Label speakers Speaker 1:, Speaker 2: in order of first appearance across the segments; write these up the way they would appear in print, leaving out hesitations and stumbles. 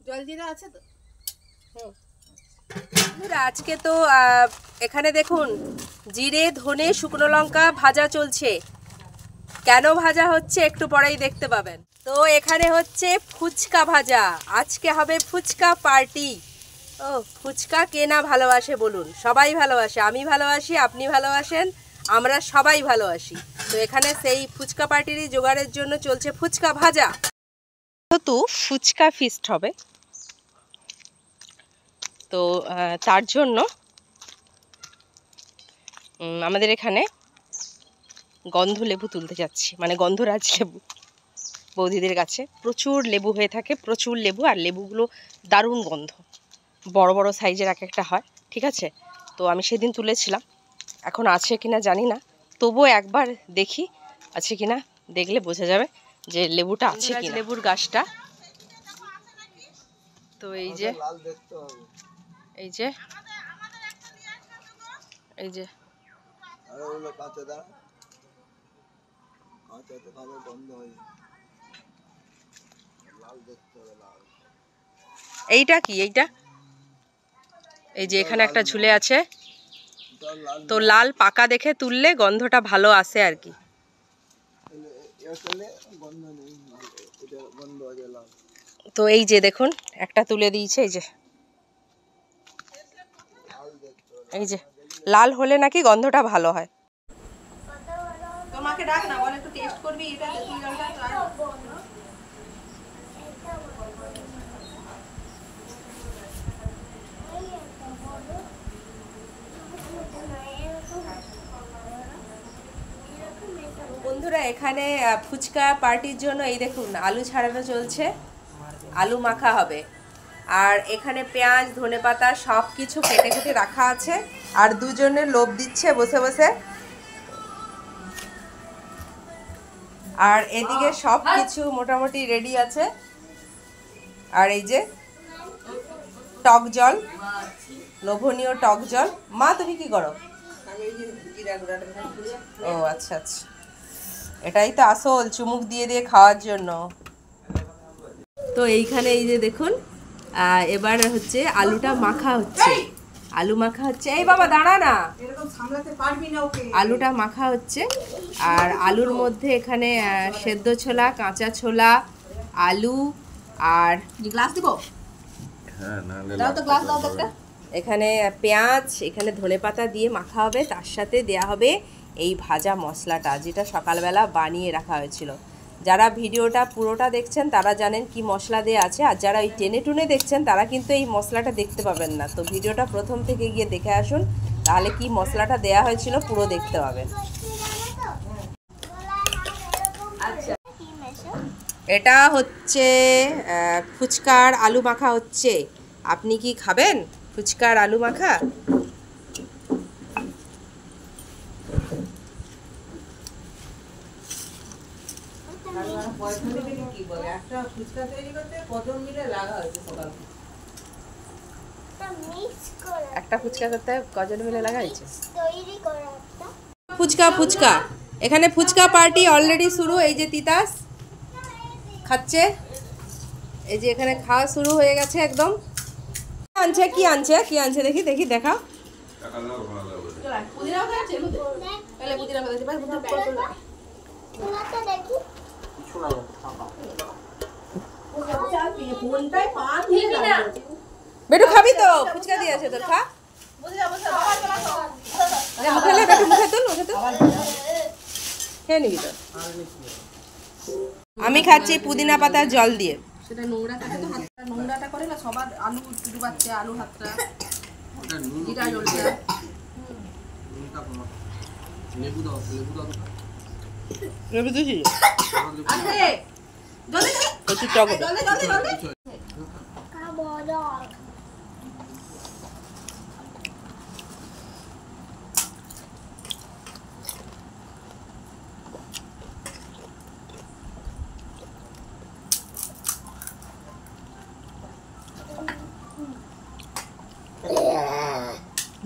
Speaker 1: জলজিরা আছে তো।
Speaker 2: আজকে তো এখানে দেখুন জিরে ধনে শুকনো লঙ্কা ভাজা চলছে। কেন ভাজা হচ্ছে একটু পরেই দেখতে পাবেন। তো এখানে হচ্ছে ফুচকা ভাজা, আজকে হবে ফুচকা পার্টি। ও ফুচকা কে না ভালোবাসে বলুন, সবাই ভালোবাসে, আমি ভালোবাসি, আপনি ভালোবাসেন, আমরা সবাই ভালোবাসি। তো এখানে সেই ফুচকা পার্টিরই জোগাড়ের জন্য চলছে ফুচকা ভাজা। তো ফুচকা ফিস্ট হবে, তো তার জন্য আমাদের এখানে গন্ধ লেবু তুলতে যাচ্ছি, মানে গন্ধরাজ লেবু। বৌদিদের কাছে প্রচুর লেবু হয়ে থাকে, প্রচুর লেবু, আর লেবুগুলো দারুণ গন্ধ, বড় বড় সাইজের এক একটা হয়, ঠিক আছে। তো আমি সেদিন তুলেছিলাম, এখন আছে কিনা জানি না, তবুও একবার দেখি আছে কিনা, দেখলে বোঝা যাবে যে লেবুটা আছে কিনা। লেবুর গাছটা তো এই যে এই যে এই যে এইটা কি, এইটা এই যে এখানে একটা ঝুলে আছে, তো লাল পাকা দেখে তুললে গন্ধটা ভালো আসে আর কি। তো এই যে দেখুন একটা তুলে দিয়েছে, এই যে এই যে লাল হলে নাকি গন্ধটা ভালো হয়। তোমাকে ডাক না, বল একটু টেস্ট করবি এটা তেঁতুল জলটা। বন্ধুরা এখানে ফুচকা পার্টির জন্য এই দেখুন আলু ছাড়ানো চলছে, আলু মাখা হবে, আর এখানে পেঁয়াজ ধনেপাতা সব কিছু কেটে কেটে রাখা আছে, আর দুজনে লোভ দিচ্ছে বসে বসে, আর এদিকে সব কিছু মোটামুটি রেডি আছে। আর এই যে টক জল, লোভনীয় টক জল। মা তুমি কি করো? ও আচ্ছা আচ্ছা, এটাই তো আসল চুমুক দিয়ে দিয়ে খাওয়ার জন্য। তো এইখানে এই যে দেখুন এবার হচ্ছে আলুটা মাখা হচ্ছে, আলু মাখা হচ্ছে। এই বাবা দাঁড়া না, আলুটা মাখা হচ্ছে, আর আলুর মধ্যে এখানে সেদ্ধ ছোলা, কাঁচা ছোলা, আলু, আর গ্লাস দিব, দাও তো গ্লাস দাও তো একটা। এখানে পেঁয়াজ, এখানে ধনেপাতা দিয়ে মাখা হবে, তার সাথে দেয়া হবে এই ভাজা মশলাটা, যেটা সকালবেলা বানিয়ে রাখা হয়েছিল। যারা ভিডিওটা পুরোটা দেখছেন তারা জানেন কি মশলা দেওয়া আছে, আর যারা ওই টেনে টুনে দেখছেন তারা কিন্তু এই মশলাটা দেখতে পাবেন না। তো ভিডিওটা প্রথম থেকে গিয়ে দেখে আসুন, তাহলে কি মশলাটা দেয়া হয়েছিল পুরো দেখতে পাবেন। আচ্ছা, এটা হচ্ছে ফুচকার আলু মাখা হচ্ছে। আপনি কি খাবেন ফুচকার আলু মাখা? একটা ফুচকা করতে কজন মিলে লাগা হয়েছে? ফুচকা ফুচকা এখানে ফুচকা পার্টি অলরেডি শুরু। এই যে তিতাস খাচ্ছে, এই যে এখানে খাওয়া শুরু হয়ে গেছে একদম। আনছে কি আনছে, কি আনছে দেখি দেখি দেখাও। বেটু খাবি তো? ফুচকা দিয়ে আছে তোর, খা। খেয়ে নিবি তো। আমি খাচ্ছি পুদিনা পাতার জল দিয়ে। সেটা নোংরা থাকে তো, হাতটা নোংরাটা করে না, সবার আলু ডুবাচ্ছে, আলু হাতটা জিরা জ্বলছে। লেবু দাও, লেবু দাও, লেবু দিছি আছে জলদি জলদি টক জলদি জলদি জলদি খাবো দাও।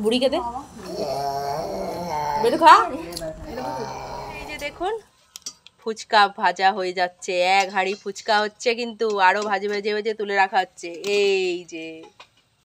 Speaker 2: বুড়িকে দে, বেরু খা। এই যে দেখুন ফুচকা ভাজা হয়ে যাচ্ছে, এক হাঁড়ি ফুচকা হচ্ছে, কিন্তু আরো ভাজে ভেজে ভেজে তুলে রাখা হচ্ছে। এই যে